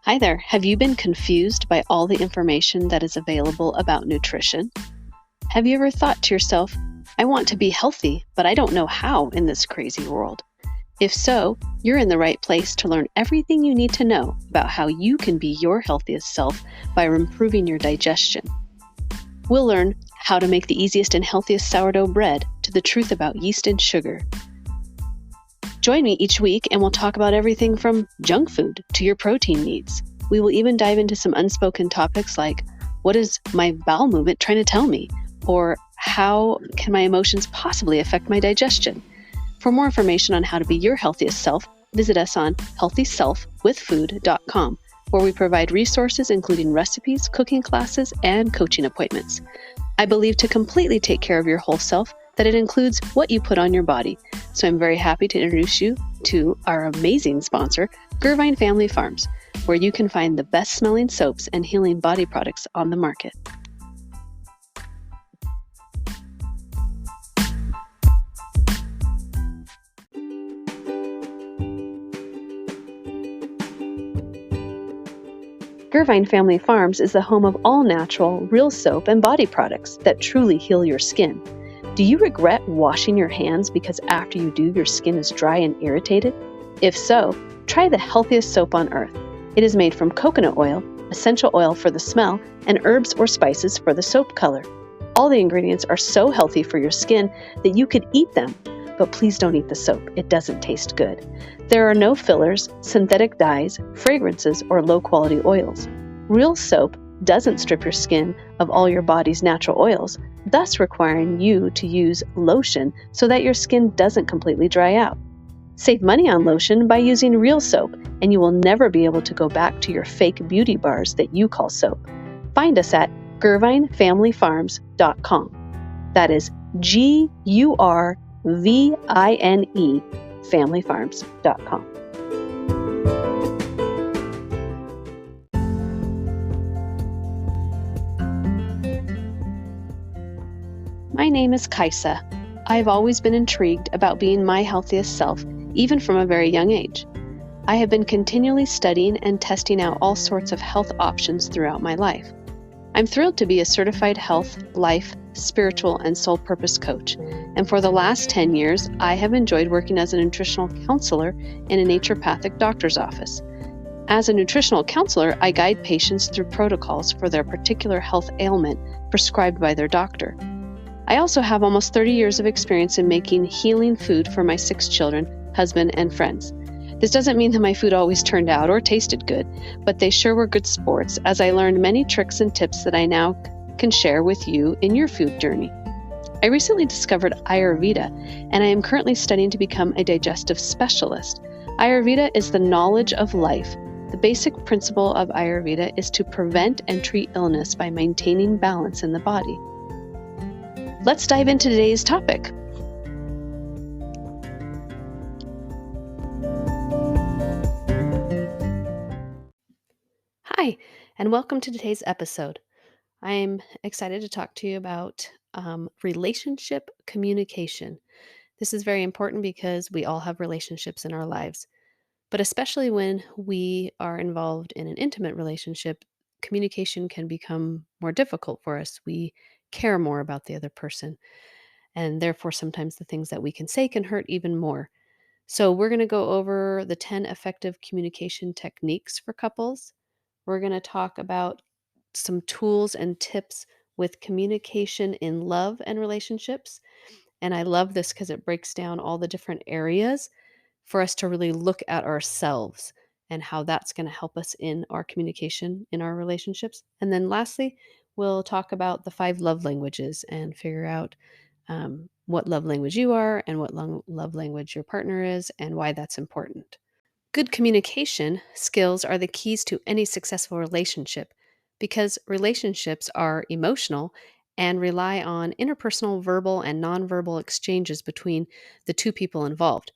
Hi there. Have you been confused by all the information that is available about nutrition? Have you ever thought to yourself, I want to be healthy, but I don't know how in this crazy world? If so, you're in the right place to learn everything you need to know about how you can be your healthiest self by improving your digestion. We'll learn how to make the easiest and healthiest sourdough bread to the truth about yeast and sugar. Join me each week and we'll talk about everything from junk food to your protein needs. We will even dive into some unspoken topics like, what is my bowel movement trying to tell me? Or how can my emotions possibly affect my digestion? For more information on how to be your healthiest self, visit us on healthyselfwithfood.com, where we provide resources including recipes, cooking classes, and coaching appointments. I believe to completely take care of your whole self, that it includes what you put on your body. So I'm very happy to introduce you to our amazing sponsor, Gervine Family Farms, where you can find the best smelling soaps and healing body products on the market. Gervine Family Farms is the home of all natural, real soap and body products that truly heal your skin. Do you regret washing your hands because after you do, your skin is dry and irritated? If so, try the healthiest soap on earth. It is made from coconut oil, essential oil for the smell, and herbs or spices for the soap color. All the ingredients are so healthy for your skin that you could eat them, but please don't eat the soap. It doesn't taste good. There are no fillers, synthetic dyes, fragrances, or low-quality oils. Real soap doesn't strip your skin of all your body's natural oils, thus requiring you to use lotion so that your skin doesn't completely dry out. Save money on lotion by using real soap, and you will never be able to go back to your fake beauty bars that you call soap. Find us at GervineFamilyFarms.com. That is GURVINE FamilyFarms.com. My name is Kaisa. I've always been intrigued about being my healthiest self, even from a very young age. I have been continually studying and testing out all sorts of health options throughout my life. I'm thrilled to be a certified health, life, spiritual, and soul purpose coach. And for the last 10 years, I have enjoyed working as a nutritional counselor in a naturopathic doctor's office. As a nutritional counselor, I guide patients through protocols for their particular health ailment prescribed by their doctor. I also have almost 30 years of experience in making healing food for my 6 children, husband, and friends. This doesn't mean that my food always turned out or tasted good, but they sure were good sports as I learned many tricks and tips that I now can share with you in your food journey. I recently discovered Ayurveda, and I am currently studying to become a digestive specialist. Ayurveda is the knowledge of life. The basic principle of Ayurveda is to prevent and treat illness by maintaining balance in the body. Let's dive into today's topic. Hi, and welcome to today's episode. I'm excited to talk to you about relationship communication. This is very important because we all have relationships in our lives, but especially when we are involved in an intimate relationship, communication can become more difficult for us. We care more about the other person, and therefore sometimes the things that we can say can hurt even more. So, we're going to go over the 10 effective communication techniques for couples. We're going to talk about some tools and tips with communication in love and relationships. And I love this because it breaks down all the different areas for us to really look at ourselves and how that's going to help us in our communication in our relationships. And then lastly, we'll talk about the 5 love languages and figure out what love language you are and what love language your partner is and why that's important. Good communication skills are the keys to any successful relationship because relationships are emotional and rely on interpersonal verbal and nonverbal exchanges between the two people involved.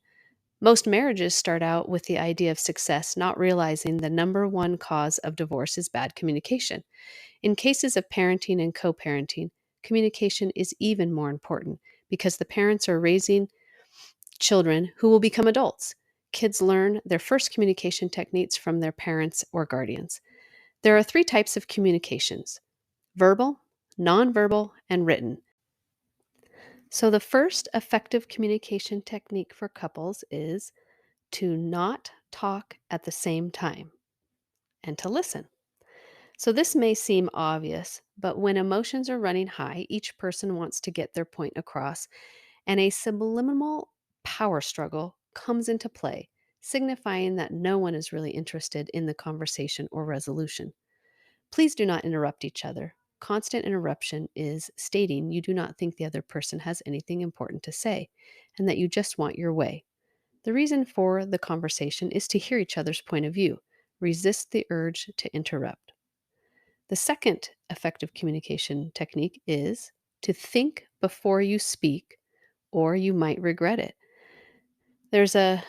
Most marriages start out with the idea of success, not realizing the number one cause of divorce is bad communication. In cases of parenting and co parenting, communication is even more important because the parents are raising children who will become adults. kids learn their first communication techniques from their parents or guardians. There are three types of communications: verbal, nonverbal, and written. So, the first effective communication technique for couples is to not talk at the same time and to listen. So, this may seem obvious, but when emotions are running high, each person wants to get their point across, and a subliminal power struggle comes into play, signifying that no one is really interested in the conversation or resolution. Please do not interrupt each other. Constant interruption is stating you do not think the other person has anything important to say and that you just want your way. The reason for the conversation is to hear each other's point of view. Resist the urge to interrupt. The second effective communication technique is to think before you speak, or you might regret it. There's a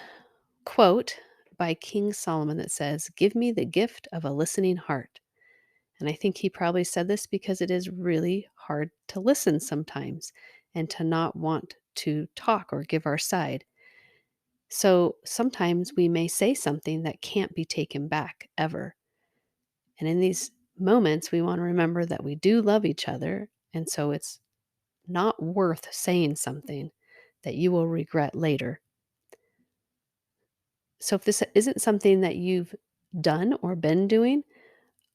quote by King Solomon that says, "Give me the gift of a listening heart." And I think he probably said this because it is really hard to listen sometimes and to not want to talk or give our side. So sometimes we may say something that can't be taken back ever. And in these moments, we want to remember that we do love each other. And so it's not worth saying something that you will regret later. So if this isn't something that you've done or been doing,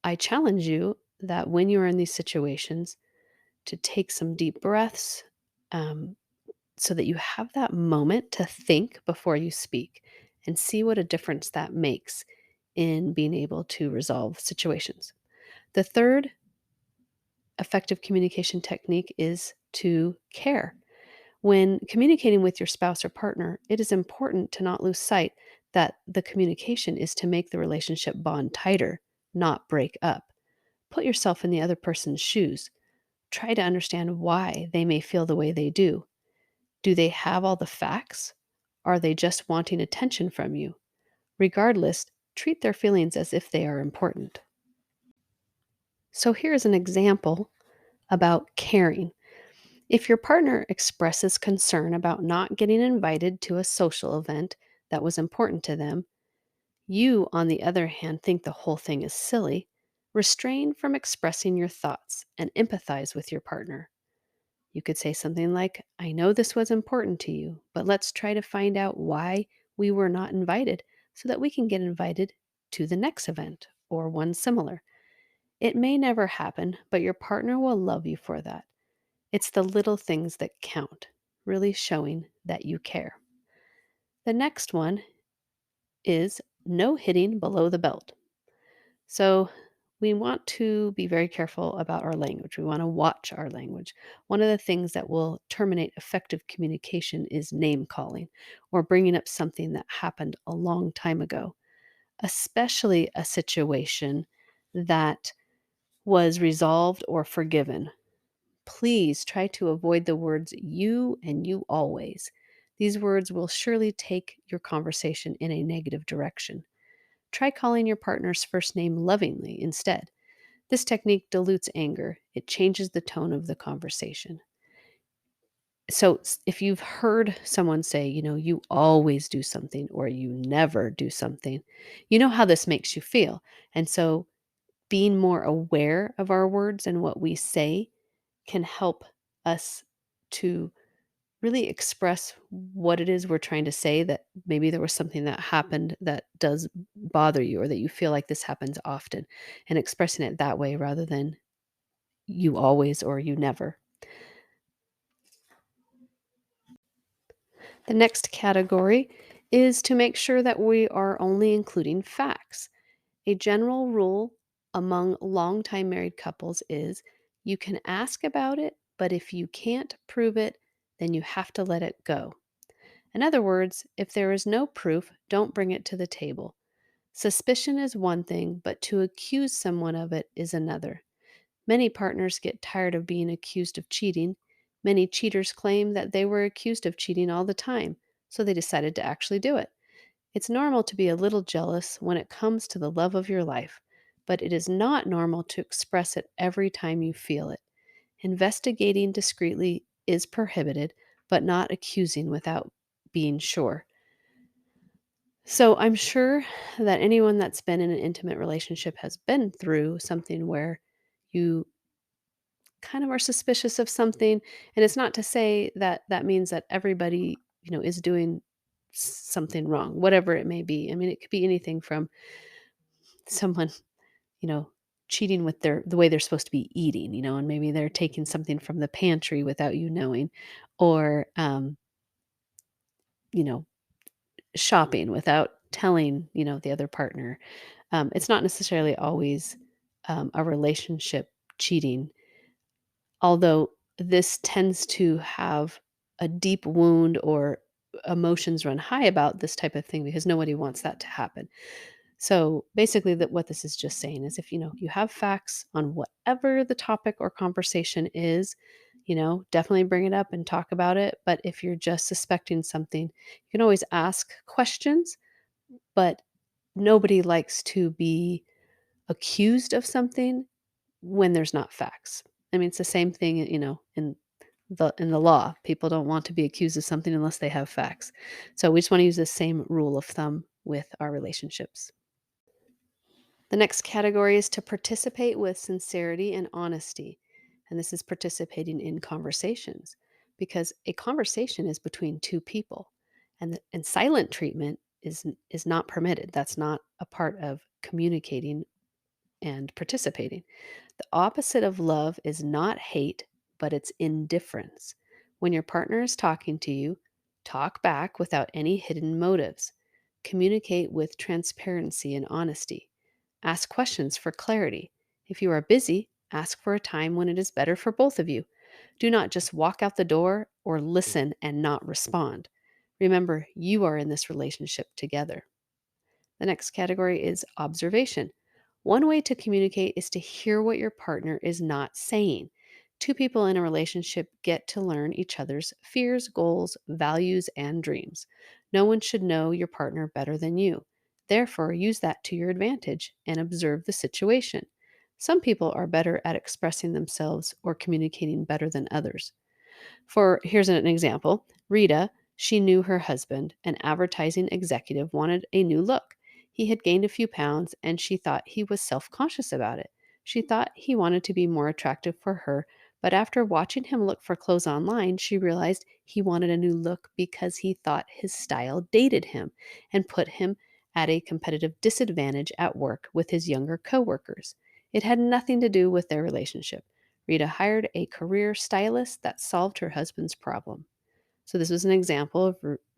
I challenge you that when you're in these situations, to take some deep breaths, um, so that you have that moment to think before you speak and see what a difference that makes in being able to resolve situations. The third effective communication technique is to care. When communicating with your spouse or partner, it is important to not lose sight that the communication is to make the relationship bond tighter, not break up. Put yourself in the other person's shoes. Try to understand why they may feel the way they do. Do they have all the facts? Are they just wanting attention from you? Regardless, treat their feelings as if they are important. So here's an example about caring. If your partner expresses concern about not getting invited to a social event that was important to them, you, on the other hand, think the whole thing is silly, restrain from expressing your thoughts and empathize with your partner. You could say something like, "I know this was important to you, but let's try to find out why we were not invited so that we can get invited to the next event or one similar." It may never happen, but your partner will love you for that. It's the little things that count, really showing that you care. The next one is no hitting below the belt. So we want to be very careful about our language. We want to watch our language. One of the things that will terminate effective communication is name calling or bringing up something that happened a long time ago, especially a situation that was resolved or forgiven. Please try to avoid the words you and you always. These words will surely take your conversation in a negative direction. Try calling your partner's first name lovingly instead. This technique dilutes anger. It changes the tone of the conversation. So if you've heard someone say, you always do something or you never do something, you know how this makes you feel. And so being more aware of our words and what we say can help us to really express what it is we're trying to say, that maybe there was something that happened that does bother you or that you feel like this happens often, and expressing it that way rather than you always or you never. The next category is to make sure that we are only including facts. A general rule among longtime married couples is you can ask about it, but if you can't prove it, then you have to let it go. In other words, if there is no proof, don't bring it to the table. Suspicion is one thing, but to accuse someone of it is another. Many partners get tired of being accused of cheating. Many cheaters claim that they were accused of cheating all the time, so they decided to actually do it. It's normal to be a little jealous when it comes to the love of your life, but it is not normal to express it every time you feel it. Investigating discreetly is prohibited, but not accusing without being sure. So I'm sure that anyone that's been in an intimate relationship has been through something where you kind of are suspicious of something, and it's not to say that that means that everybody, is doing something wrong, whatever it may be. I mean, it could be anything from someone, you know, cheating with the way they're supposed to be eating, and maybe they're taking something from the pantry without you knowing, or you know, shopping without telling, the other partner. It's not necessarily always a relationship cheating, although this tends to have a deep wound or emotions run high about this type of thing because nobody wants that to happen. So basically, that what this is just saying is if you have facts on whatever the topic or conversation is, definitely bring it up and talk about it. But if you're just suspecting something, you can always ask questions, but nobody likes to be accused of something when there's not facts. I mean, it's the same thing, in the law. People don't want to be accused of something unless they have facts. So we just want to use the same rule of thumb with our relationships. The next category is to participate with sincerity and honesty. And this is participating in conversations because a conversation is between two people, and silent treatment is not permitted. That's not a part of communicating and participating. The opposite of love is not hate, but it's indifference. When your partner is talking to you, talk back without any hidden motives. Communicate with transparency and honesty. Ask questions for clarity. If you are busy, ask for a time when it is better for both of you. Do not just walk out the door or listen and not respond. Remember, you are in this relationship together. The next category is observation. One way to communicate is to hear what your partner is not saying. Two people in a relationship get to learn each other's fears, goals, values, and dreams. No one should know your partner better than you. Therefore, use that to your advantage and observe the situation. Some people are better at expressing themselves or communicating better than others. For here's an example. Rita, she knew her husband, an advertising executive, wanted a new look. He had gained a few pounds and she thought he was self-conscious about it. She thought he wanted to be more attractive for her, but after watching him look for clothes online, she realized he wanted a new look because he thought his style dated him and put him at a competitive disadvantage at work with his younger coworkers. It had nothing to do with their relationship. Rita hired a career stylist that solved her husband's problem. So, this was an example of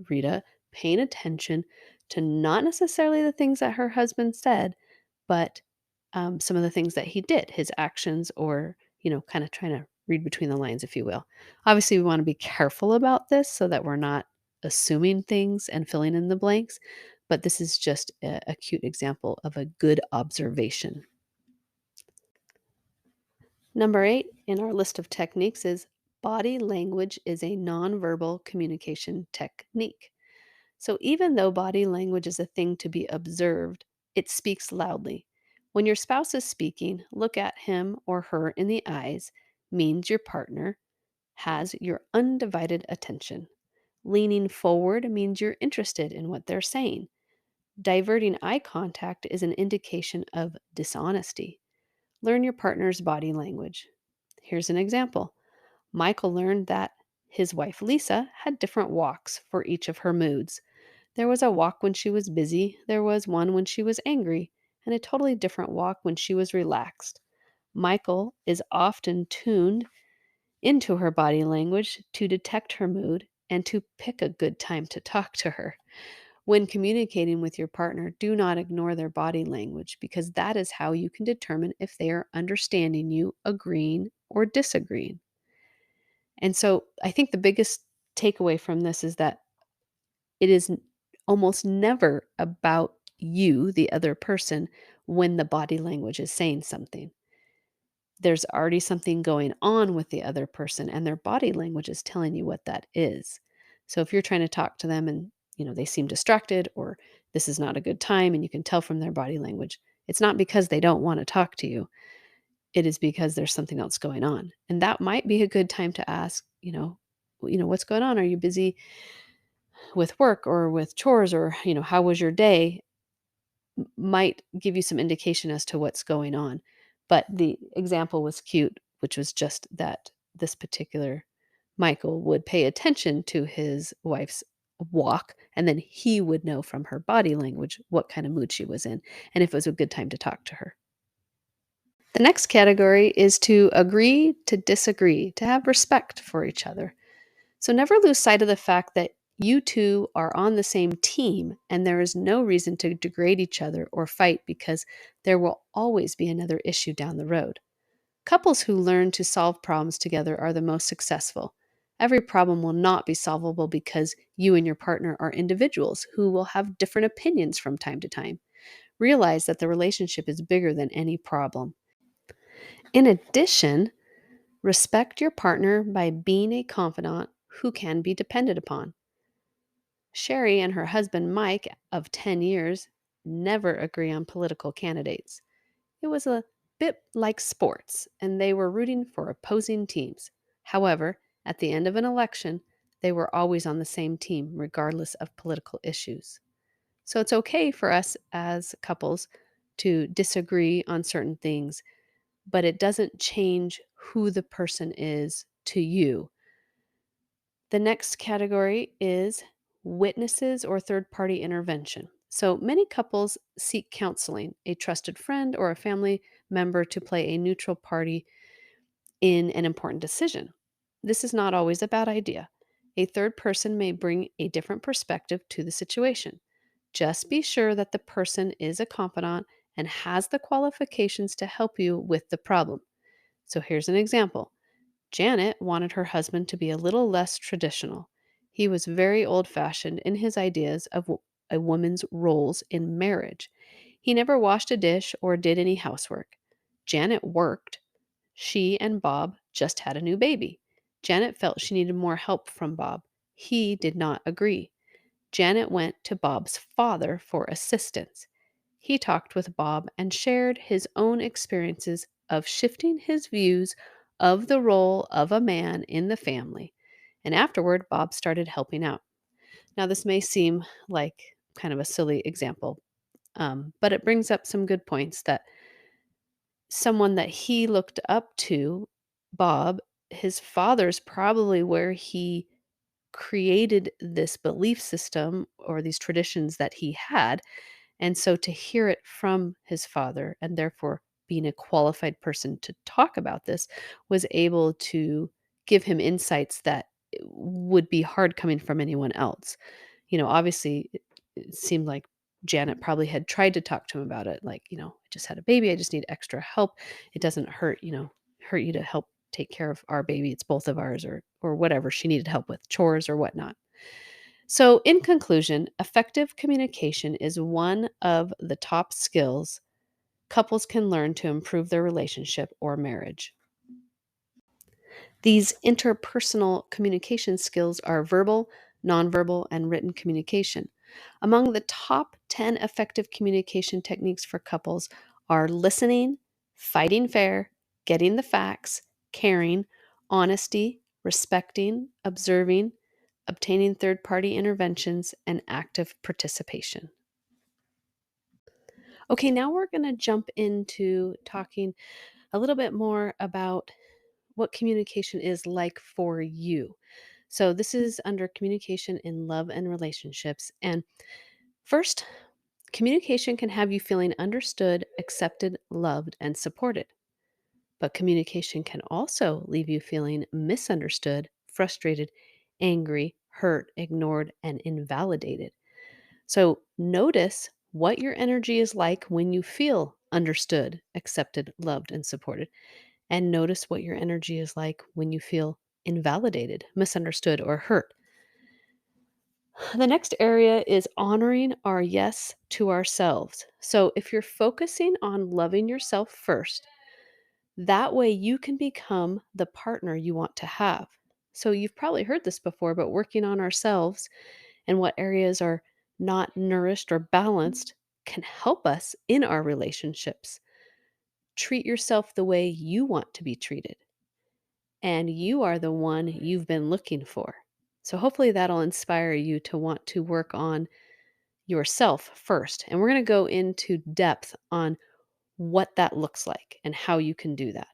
Rita paying attention to not necessarily the things that her husband said, but some of the things that he did, his actions, or, kind of trying to read between the lines, if you will. Obviously, we want to be careful about this so that we're not assuming things and filling in the blanks, but this is just a cute example of a good observation. Number 8 in our list of techniques is body language is a nonverbal communication technique. So, even though body language is a thing to be observed, it speaks loudly. When your spouse is speaking, look at him or her in the eyes means your partner has your undivided attention. Leaning forward means you're interested in what they're saying. Diverting eye contact is an indication of dishonesty. Learn your partner's body language. Here's an example. Michael learned that his wife Lisa had different walks for each of her moods. There was a walk when she was busy, there was one when she was angry, and a totally different walk when she was relaxed. Michael is often tuned into her body language to detect her mood and to pick a good time to talk to her. When communicating with your partner, do not ignore their body language because that is how you can determine if they are understanding you, agreeing, or disagreeing. And so I think the biggest takeaway from this is that it is almost never about you, the other person, when the body language is saying something. There's already something going on with the other person, and their body language is telling you what that is. So if you're trying to talk to them and they seem distracted or this is not a good time and you can tell from their body language, it's not because they don't want to talk to you. It is because there's something else going on. And that might be a good time to ask, what's going on? Are you busy with work or with chores or, how was your day might give you some indication as to what's going on. But the example was cute, which was just that this particular Michael would pay attention to his wife's walk, and then he would know from her body language what kind of mood she was in and if it was a good time to talk to her. The next category is to agree to disagree, to have respect for each other. So never lose sight of the fact that you two are on the same team and there is no reason to degrade each other or fight because there will always be another issue down the road. Couples who learn to solve problems together are the most successful. Every problem will not be solvable because you and your partner are individuals who will have different opinions from time to time. Realize that the relationship is bigger than any problem. In addition, respect your partner by being a confidant who can be depended upon. Sherry and her husband Mike, of 10 years, never agree on political candidates. It was a bit like sports, and they were rooting for opposing teams. However, at the end of an election, they were always on the same team, regardless of political issues. So it's okay for us as couples to disagree on certain things, but it doesn't change who the person is to you. The next category is witnesses or third party intervention. So many couples seek counseling, a trusted friend or a family member to play a neutral party in an important decision. This is not always a bad idea. A third person may bring a different perspective to the situation. Just be sure that the person is a confidant and has the qualifications to help you with the problem. So here's an example. Janet wanted her husband to be a little less traditional. He was very old fashioned in his ideas of a woman's roles in marriage. He never washed a dish or did any housework. Janet worked. She and Bob just had a new baby. Janet felt she needed more help from Bob. He did not agree. Janet went to Bob's father for assistance. He talked with Bob and shared his own experiences of shifting his views of the role of a man in the family. And afterward, Bob started helping out. Now, this may seem like kind of a silly example, but it brings up some good points that someone that he looked up to, Bob, his father's probably where he created this belief system or these traditions that he had, and so to hear it from his father and therefore being a qualified person to talk about this was able to give him insights that would be hard coming from anyone else. Obviously, it seemed like Janet probably had tried to talk to him about it. Like, I just had a baby. I just need extra help. It doesn't hurt you to help take care of our baby. It's both of ours or whatever she needed help with, chores or whatnot. So, in conclusion, effective communication is one of the top skills couples can learn to improve their relationship or marriage. These interpersonal communication skills are verbal, nonverbal, and written communication. Among the top 10 effective communication techniques for couples are listening, fighting fair, getting the facts, caring, honesty, respecting, observing, obtaining third party interventions, and active participation. Okay, now we're going to jump into talking a little bit more about what communication is like for you. So, this is under communication in love and relationships. And first, communication can have you feeling understood, accepted, loved, and supported. But communication can also leave you feeling misunderstood, frustrated, angry, hurt, ignored, and invalidated. So notice what your energy is like when you feel understood, accepted, loved, and supported. And notice what your energy is like when you feel invalidated, misunderstood, or hurt. The next area is honoring our yes to ourselves. So if you're focusing on loving yourself first, that way you can become the partner you want to have. So you've probably heard this before, but working on ourselves and what areas are not nourished or balanced can help us in our relationships. Treat yourself the way you want to be treated, and you are the one you've been looking for. So hopefully that'll inspire you to want to work on yourself first. And we're going to go into depth on what that looks like and how you can do that.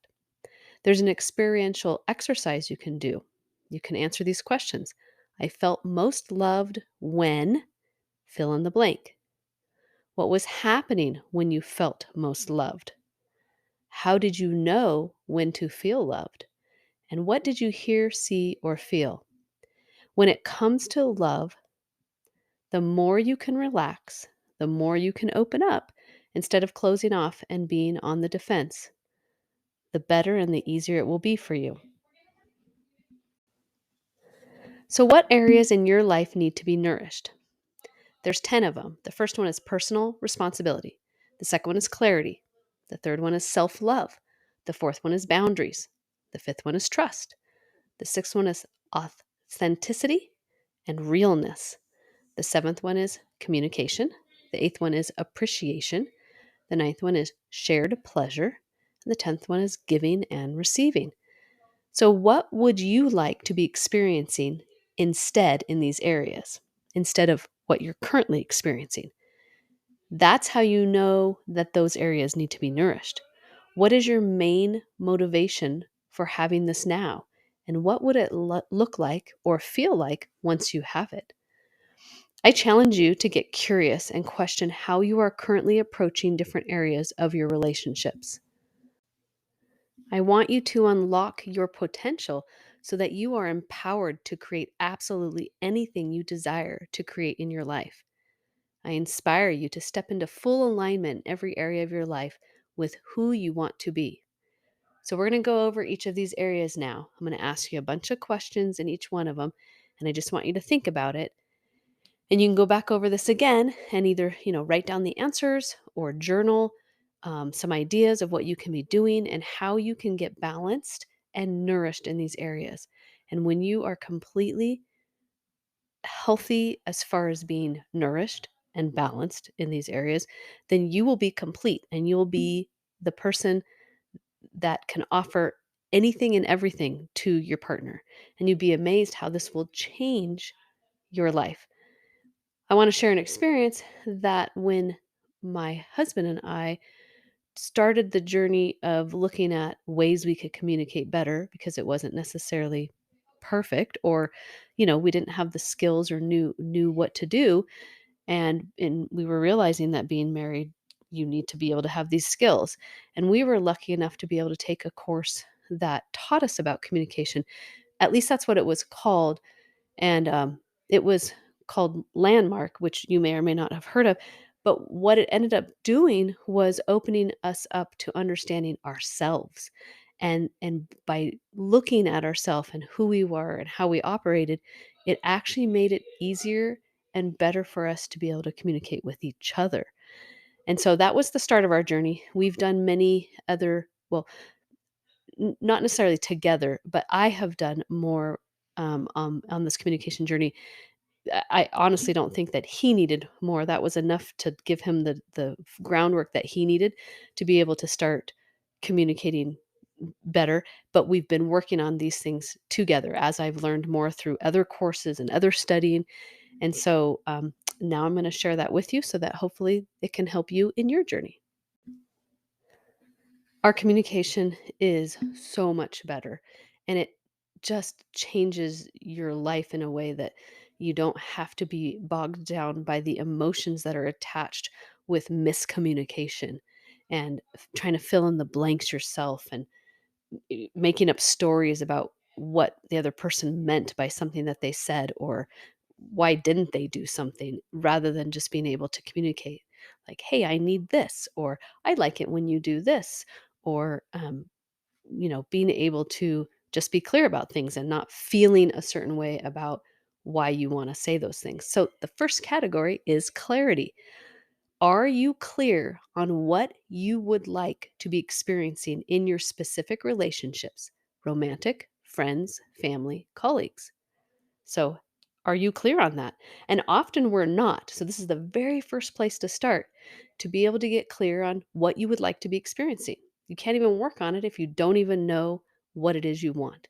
There's an experiential exercise you can do. You can answer these questions. I felt most loved when fill in the blank. What was happening when you felt most loved? How did you know when to feel loved? And what did you hear, see, or feel? When it comes to love, the more you can relax, the more you can open up instead of closing off and being on the defense, the better and the easier it will be for you. So, what areas in your life need to be nourished? There's 10 of them. The first one is personal responsibility. The second one is clarity. The third one is self love. The fourth one is boundaries. The fifth one is trust. The sixth one is authenticity and realness. The seventh one is communication. The eighth one is appreciation. The ninth one is shared pleasure. And the 10th one is giving and receiving. So, what would you like to be experiencing instead in these areas, instead of what you're currently experiencing? That's how you know that those areas need to be nourished. What is your main motivation for having this now? And what would it look like or feel like once you have it? I challenge you to get curious and question how you are currently approaching different areas of your relationships. I want you to unlock your potential so that you are empowered to create absolutely anything you desire to create in your life. I inspire you to step into full alignment in every area of your life with who you want to be. So, we're going to go over each of these areas now. I'm going to ask you a bunch of questions in each one of them, and I just want you to think about it. And you can go back over this again and either, write down the answers or journal some ideas of what you can be doing and how you can get balanced and nourished in these areas. And when you are completely healthy as far as being nourished and balanced in these areas, then you will be complete and you'll be the person that can offer anything and everything to your partner. And you'd be amazed how this will change your life. I want to share an experience that when my husband and I started the journey of looking at ways we could communicate better because it wasn't necessarily perfect, or we didn't have the skills or knew what to do, and we were realizing that being married, you need to be able to have these skills. And we were lucky enough to be able to take a course that taught us about communication. At least that's what it was called. And it was called Landmark, which you may or may not have heard of. But what it ended up doing was opening us up to understanding ourselves. And by looking at ourselves and who we were and how we operated, it actually made it easier and better for us to be able to communicate with each other. And so that was the start of our journey. We've done many other, well, not necessarily together, but I have done more on this communication journey. I honestly don't think that he needed more. That was enough to give him the groundwork that he needed to be able to start communicating better. But we've been working on these things together as I've learned more through other courses and other studying. And so now I'm going to share that with you so that hopefully it can help you in your journey. Our communication is so much better, and it just changes your life in a way that you don't have to be bogged down by the emotions that are attached with miscommunication and trying to fill in the blanks yourself and making up stories about what the other person meant by something that they said, or why didn't they do something, rather than just being able to communicate like, hey, I need this, or I like it when you do this, or being able to just be clear about things and not feeling a certain way about why you want to say those things. So the first category is clarity. Are you clear on what you would like to be experiencing in your specific relationships, romantic, friends, family, colleagues? So, are you clear on that? And often we're not. So, this is the very first place to start, to be able to get clear on what you would like to be experiencing. You can't even work on it if you don't even know what it is you want.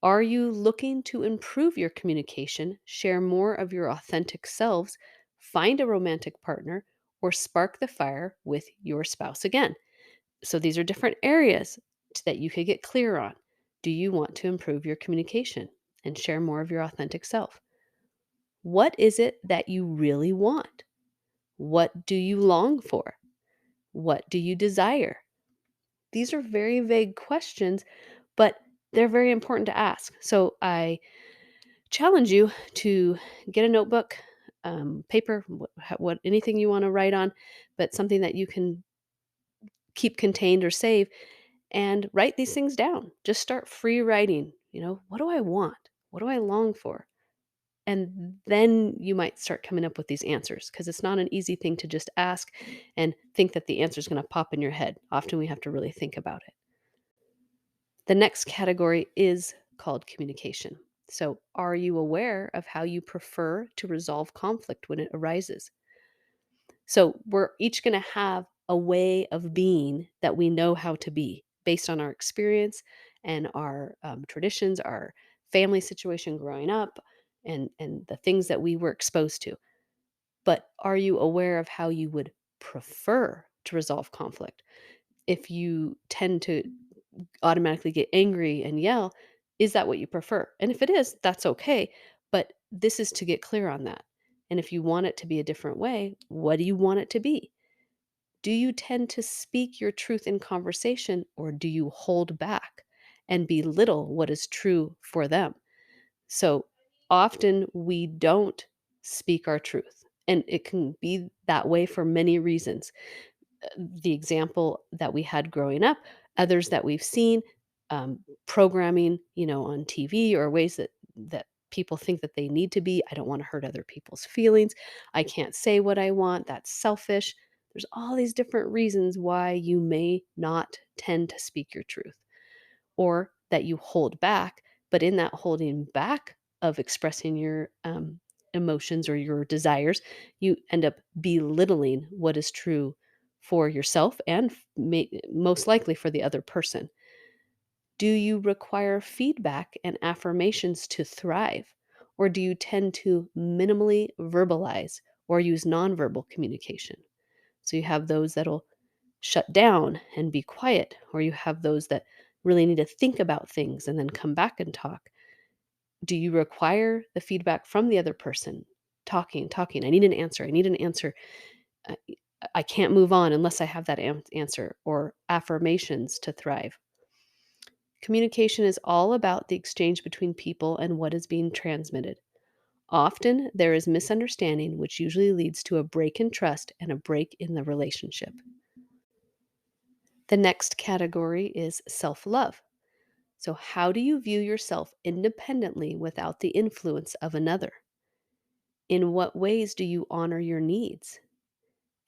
Are you looking to improve your communication, share more of your authentic selves, find a romantic partner, or spark the fire with your spouse again? So these are different areas that you could get clear on. Do you want to improve your communication and share more of your authentic self? What is it that you really want? What do you long for? What do you desire? These are very vague questions, but they're very important to ask. So I challenge you to get a notebook, paper, what anything you want to write on, but something that you can keep contained or save, and write these things down. Just start free writing. What do I want? What do I long for? And then you might start coming up with these answers because it's not an easy thing to just ask and think that the answer is going to pop in your head. Often we have to really think about it. The next category is called communication. So, are you aware of how you prefer to resolve conflict when it arises? So, we're each going to have a way of being that we know how to be based on our experience and our traditions, our family situation growing up, and the things that we were exposed to. But are you aware of how you would prefer to resolve conflict? If you tend to automatically get angry and yell, is that what you prefer? And if it is, that's okay. But this is to get clear on that. And if you want it to be a different way, what do you want it to be? Do you tend to speak your truth in conversation, or do you hold back and belittle what is true for them? So often we don't speak our truth, and it can be that way for many reasons. The example that we had growing up, others that we've seen, programming, on TV, or ways that people think that they need to be. I don't want to hurt other people's feelings. I can't say what I want. That's selfish. There's all these different reasons why you may not tend to speak your truth, or that you hold back. But in that holding back of expressing your emotions or your desires, you end up belittling what is true for yourself and most likely for the other person. Do you require feedback and affirmations to thrive? Or do you tend to minimally verbalize or use nonverbal communication? So you have those that'll shut down and be quiet, or you have those that really need to think about things and then come back and talk. Do you require the feedback from the other person? Talking, talking. I need an answer. I need an answer. I, I can't move on unless I have that answer, or affirmations to thrive. Communication is all about the exchange between people and what is being transmitted. Often there is misunderstanding, which usually leads to a break in trust and a break in the relationship. The next category is self love. So, how do you view yourself independently without the influence of another? In what ways do you honor your needs?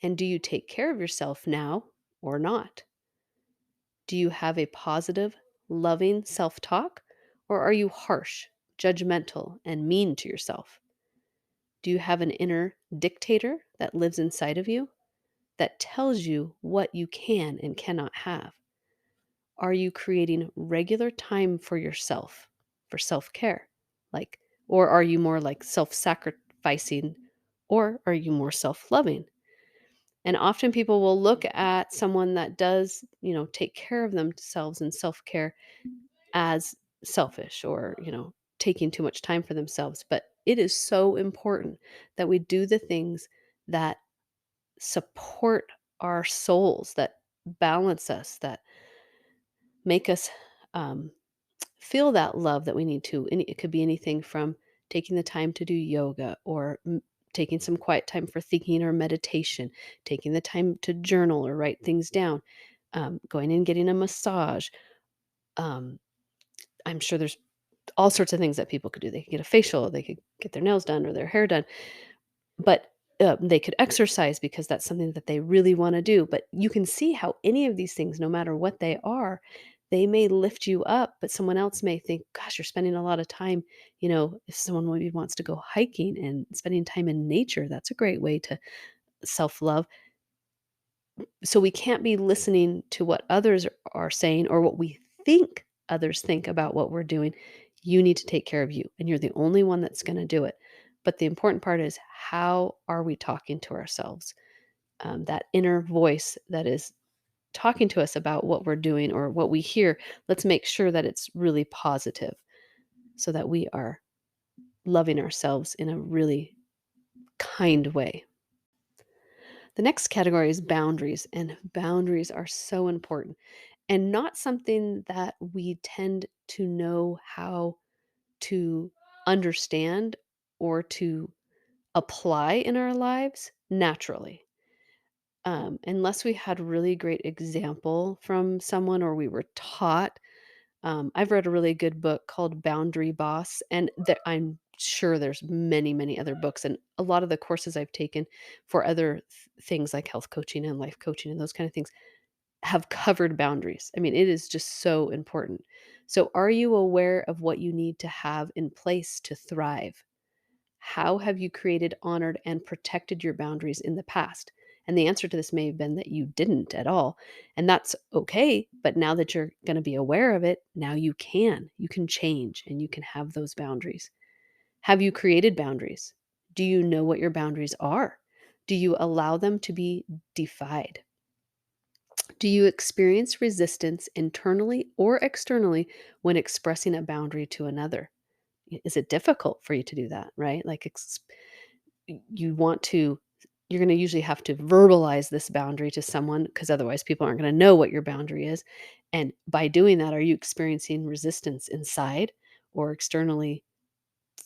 And do you take care of yourself now or not? Do you have a positive, loving self talk, or are you harsh, judgmental, and mean to yourself? Do you have an inner dictator that lives inside of you that tells you what you can and cannot have? Are you creating regular time for yourself, for self-care? Like, or are you more like self-sacrificing, or are you more self-loving? And often people will look at someone that does, take care of themselves and self-care as selfish, or, taking too much time for themselves. But it is so important that we do the things that support our souls, that balance us, that make us um, feel that love that we need to. And it could be anything from taking the time to do yoga, or taking some quiet time for thinking or meditation, taking the time to journal or write things down, going and getting a massage. Um, I'm sure there's all sorts of things that people could do. They could get a facial, they could get their nails done or their hair done, but they could exercise because that's something that they really want to do. But you can see how any of these things, no matter what they are, they may lift you up, but someone else may think, gosh, you're spending a lot of time. If someone maybe wants to go hiking and spending time in nature, that's a great way to self love. So we can't be listening to what others are saying, or what we think others think about what we're doing. You need to take care of you, and you're the only one that's going to do it. But the important part is, how are we talking to ourselves? That inner voice that is talking to us about what we're doing or what we hear, let's make sure that it's really positive so that we are loving ourselves in a really kind way. The next category is boundaries, and boundaries are so important and not something that we tend to know how to understand or to apply in our lives naturally. Unless we had really great example from someone or we were taught. I've read a really good book called Boundary Boss, and I'm sure there's many, many other books, and a lot of the courses I've taken for other things like health coaching and life coaching and those kind of things have covered boundaries. I mean, it is just so important. So, are you aware of what you need to have in place to thrive? How have you created, honored, and protected your boundaries in the past? And the answer to this may have been that you didn't at all. And that's okay. But now that you're going to be aware of it, now you can. You can change and you can have those boundaries. Have you created boundaries? Do you know what your boundaries are? Do you allow them to be defied? Do you experience resistance internally or externally when expressing a boundary to another? Is it difficult for you to do that, right? Like you want to, you're going to usually have to verbalize this boundary to someone because otherwise people aren't going to know what your boundary is. And by doing that, are you experiencing resistance inside or externally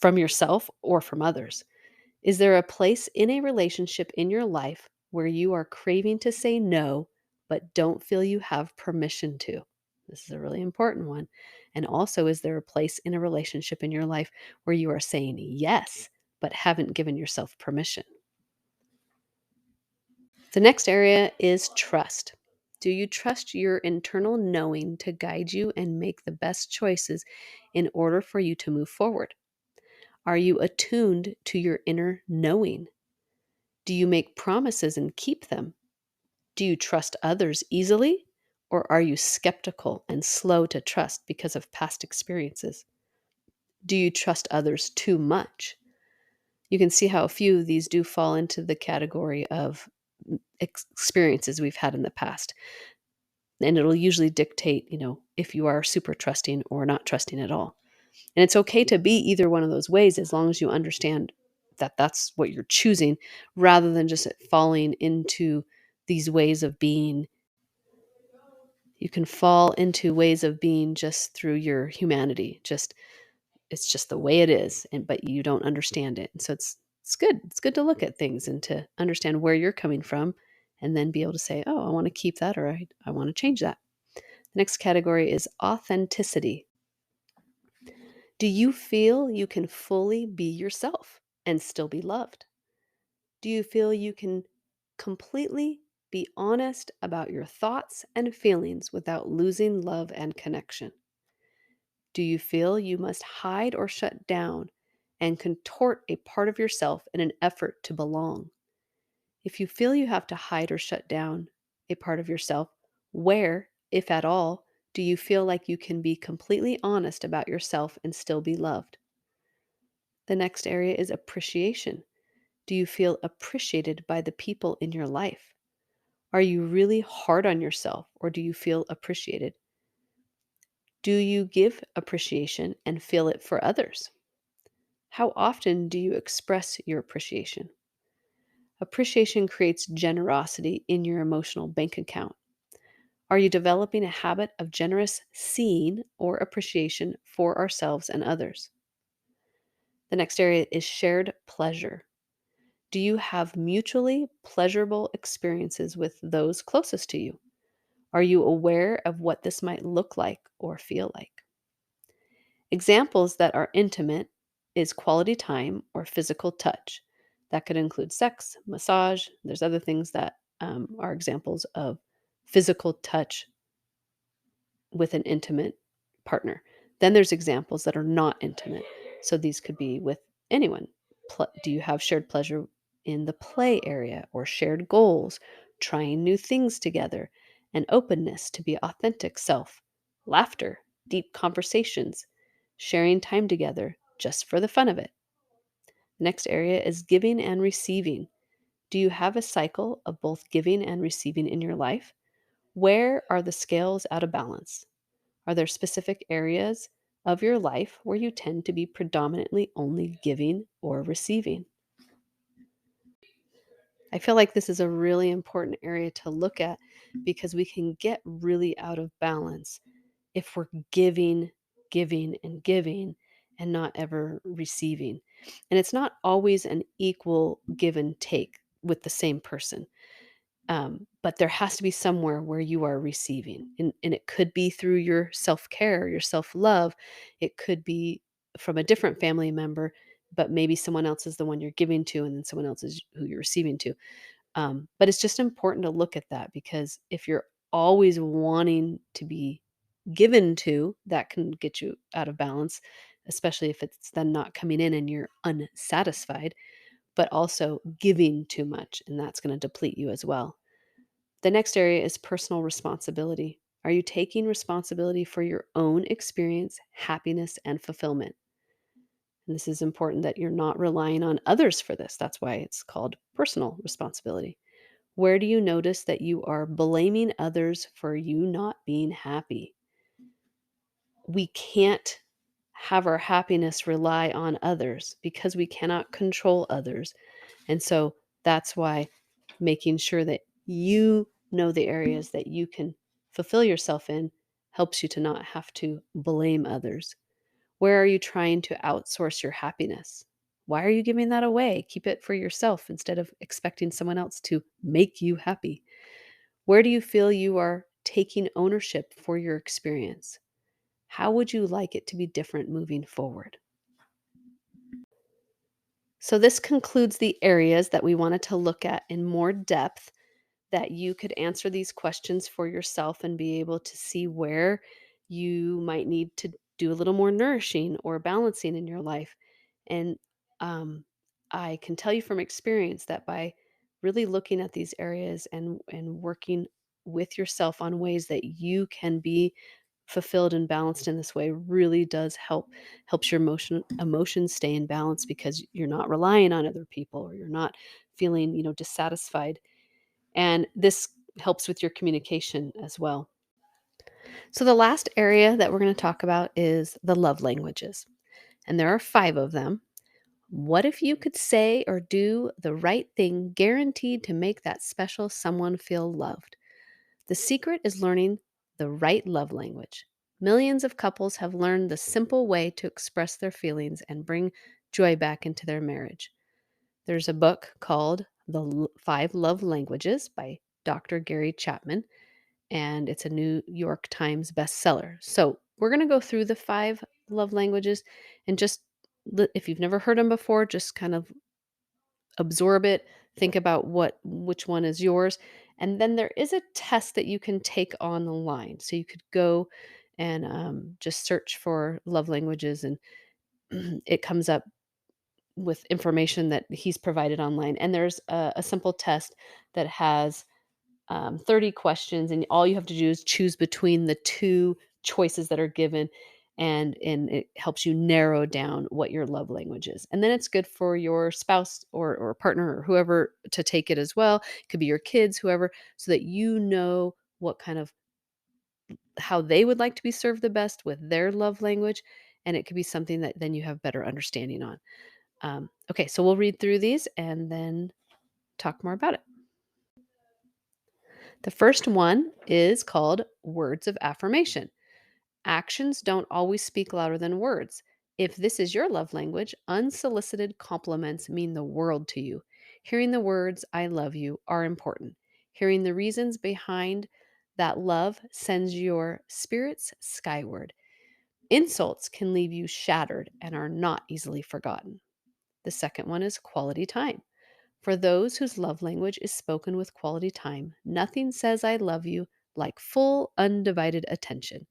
from yourself or from others? Is there a place in a relationship in your life where you are craving to say no, but don't feel you have permission to? This is a really important one. And also, is there a place in a relationship in your life where you are saying yes, but haven't given yourself permission? The next area is trust. Do you trust your internal knowing to guide you and make the best choices in order for you to move forward? Are you attuned to your inner knowing? Do you make promises and keep them? Do you trust others easily? Or are you skeptical and slow to trust because of past experiences? Do you trust others too much? You can see how a few of these do fall into the category of experiences we've had in the past. And it'll usually dictate, if you are super trusting or not trusting at all. And it's okay to be either one of those ways as long as you understand that that's what you're choosing rather than just falling into these ways of being. You can fall into ways of being just through your humanity. Just it's just the way it is, and but you don't understand it. And so it's good. It's good to look at things and to understand where you're coming from and then be able to say, "Oh, I want to keep that or I want to change that." The next category is authenticity. Do you feel you can fully be yourself and still be loved? Do you feel you can completely be honest about your thoughts and feelings without losing love and connection? Do you feel you must hide or shut down and contort a part of yourself in an effort to belong? If you feel you have to hide or shut down a part of yourself, where, if at all, do you feel like you can be completely honest about yourself and still be loved? The next area is appreciation. Do you feel appreciated by the people in your life? Are you really hard on yourself or do you feel appreciated? Do you give appreciation and feel it for others? How often do you express your appreciation? Appreciation creates generosity in your emotional bank account. Are you developing a habit of generous seeing or appreciation for ourselves and others? The next area is shared pleasure. Do you have mutually pleasurable experiences with those closest to you? Are you aware of what this might look like or feel like? Examples that are intimate is quality time or physical touch. That could include sex, massage. There's other things that are examples of physical touch with an intimate partner. Then there's examples that are not intimate. So these could be with anyone. Do you have shared pleasure in the play area or shared goals, trying new things together, and openness to be authentic self, laughter, deep conversations, sharing time together just for the fun of it. Next area is giving and receiving. Do you have a cycle of both giving and receiving in your life? Where are the scales out of balance? Are there specific areas of your life where you tend to be predominantly only giving or receiving? I feel like this is a really important area to look at because we can get really out of balance if we're giving, giving, and giving and not ever receiving. And it's not always an equal give and take with the same person. But there has to be somewhere where you are receiving. And it could be through your self care, your self love. It could be from a different family member, but maybe someone else is the one you're giving to, and then someone else is who you're receiving to. But it's just important to look at that because if you're always wanting to be given to, that can get you out of balance, especially if it's then not coming in and you're unsatisfied, but also giving too much, and that's going to deplete you as well. The next area is personal responsibility. Are you taking responsibility for your own experience, happiness, and fulfillment? And this is important that you're not relying on others for this. That's why it's called personal responsibility. Where do you notice that you are blaming others for you not being happy? We can't have our happiness rely on others because we cannot control others. And so that's why making sure that you know the areas that you can fulfill yourself in helps you to not have to blame others. Where are you trying to outsource your happiness? Why are you giving that away? Keep it for yourself instead of expecting someone else to make you happy. Where do you feel you are taking ownership for your experience? How would you like it to be different moving forward? So, this concludes the areas that we wanted to look at in more depth that you could answer these questions for yourself and be able to see where you might need to do a little more nourishing or balancing in your life. And um, I can tell you from experience that by really looking at these areas and working with yourself on ways that you can be fulfilled and balanced in this way really does helps your emotions stay in balance because you're not relying on other people or you're not feeling dissatisfied, and this helps with your communication as well. So, the last area that we're going to talk about is the love languages. And there are 5 of them. What if you could say or do the right thing guaranteed to make that special someone feel loved? The secret is learning the right love language. Millions of couples have learned the simple way to express their feelings and bring joy back into their marriage. There's a book called Five Love Languages by Dr. Gary Chapman, and it's a New York Times bestseller. So we're going to go through the 5 love languages and just, if you've never heard them before, just kind of absorb it, think about which one is yours. And then there is a test that you can take online. So you could go and just search for love languages, and it comes up with information that he's provided online. And there's a simple test that has 30 questions, and all you have to do is choose between the two choices that are given, and it helps you narrow down what your love language is. And then it's good for your spouse or partner or whoever to take it as well. It could be your kids, whoever, so that you know what kind of how they would like to be served the best with their love language. And it could be something that then you have better understanding on. Okay, so we'll read through these and then talk more about it. The first one is called Words of Affirmation. Actions don't always speak louder than words. If this is your love language, unsolicited compliments mean the world to you. Hearing the words, I love you, are important. Hearing the reasons behind that love sends your spirits skyward. Insults can leave you shattered and are not easily forgotten. The second one is quality time. For those whose love language is spoken with quality time, nothing says I love you like full, undivided attention.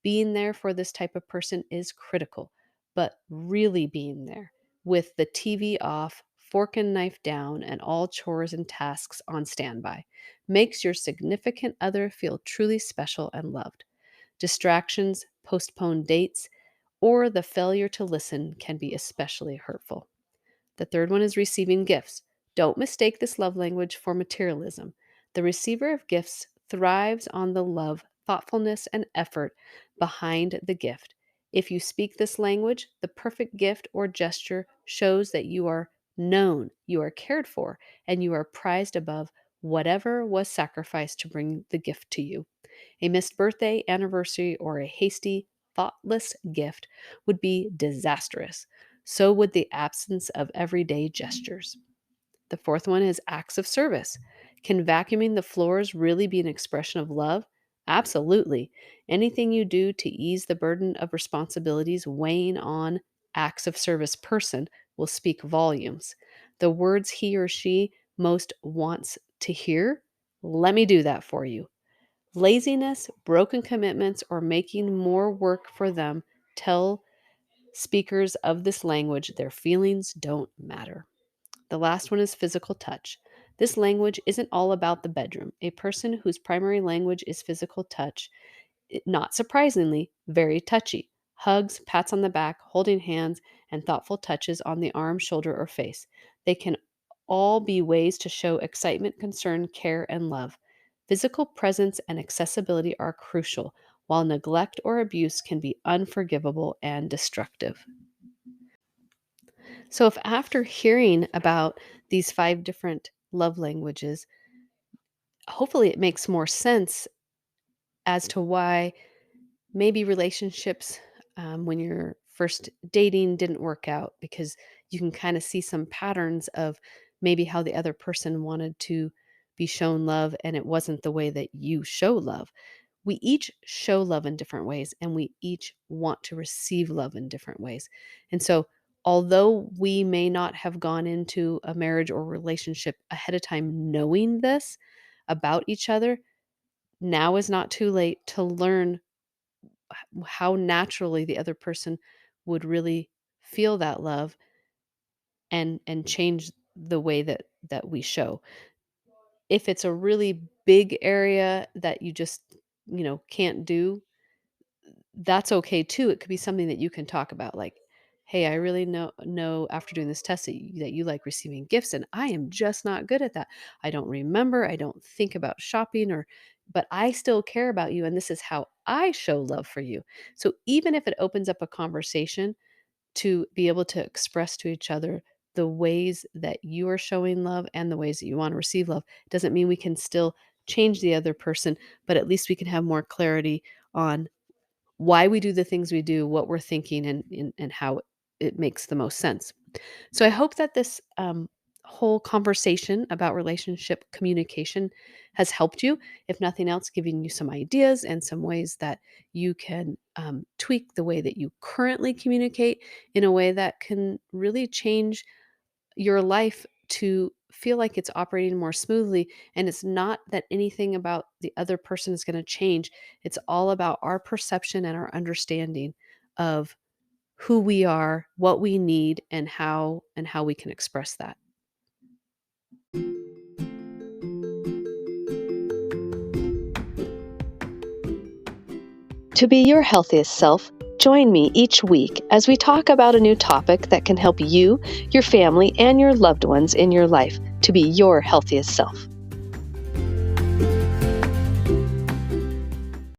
Being there for this type of person is critical, but really being there with the TV off, fork and knife down, and all chores and tasks on standby makes your significant other feel truly special and loved. Distractions, postponed dates, or the failure to listen can be especially hurtful. The third one is receiving gifts. Don't mistake this love language for materialism. The receiver of gifts thrives on the love, thoughtfulness, and effort behind the gift. If you speak this language, the perfect gift or gesture shows that you are known, you are cared for, and you are prized above whatever was sacrificed to bring the gift to you. A missed birthday, anniversary, or a hasty, thoughtless gift would be disastrous. So would the absence of everyday gestures. The fourth one is acts of service. Can vacuuming the floors really be an expression of love? Absolutely. Anything you do to ease the burden of responsibilities weighing on acts of service person will speak volumes. The words he or she most wants to hear, let me do that for you. Laziness, broken commitments, or making more work for them tell speakers of this language their feelings don't matter. The last one is physical touch. This language isn't all about the bedroom. A person whose primary language is physical touch, not surprisingly, very touchy. Hugs, pats on the back, holding hands, and thoughtful touches on the arm, shoulder, or face. They can all be ways to show excitement, concern, care, and love. Physical presence and accessibility are crucial, while neglect or abuse can be unforgivable and destructive. So, if after hearing about these 5 different love languages, hopefully it makes more sense as to why maybe relationships when you're first dating didn't work out, because you can kind of see some patterns of maybe how the other person wanted to be shown love and it wasn't the way that you show love. We each show love in different ways and we each want to receive love in different ways. And so, although we may not have gone into a marriage or relationship ahead of time knowing this about each other, now is not too late to learn how naturally the other person would really feel that love and change the way that we show. If it's a really big area that you just, can't do, that's okay too. It could be something that you can talk about, like, "Hey, I really know after doing this test that you like receiving gifts, and I am just not good at that. I don't remember, I don't think about shopping but I still care about you, and this is how I show love for you." So even if it opens up a conversation to be able to express to each other the ways that you are showing love and the ways that you want to receive love, doesn't mean we can still change the other person, but at least we can have more clarity on why we do the things we do, what we're thinking, and how it makes the most sense. So I hope that this whole conversation about relationship communication has helped you. If nothing else, giving you some ideas and some ways that you can tweak the way that you currently communicate in a way that can really change your life to feel like it's operating more smoothly. And it's not that anything about the other person is going to change. It's all about our perception and our understanding of who we are, what we need, and how we can express that. To be your healthiest self, join me each week as we talk about a new topic that can help you, your family, and your loved ones in your life to be your healthiest self.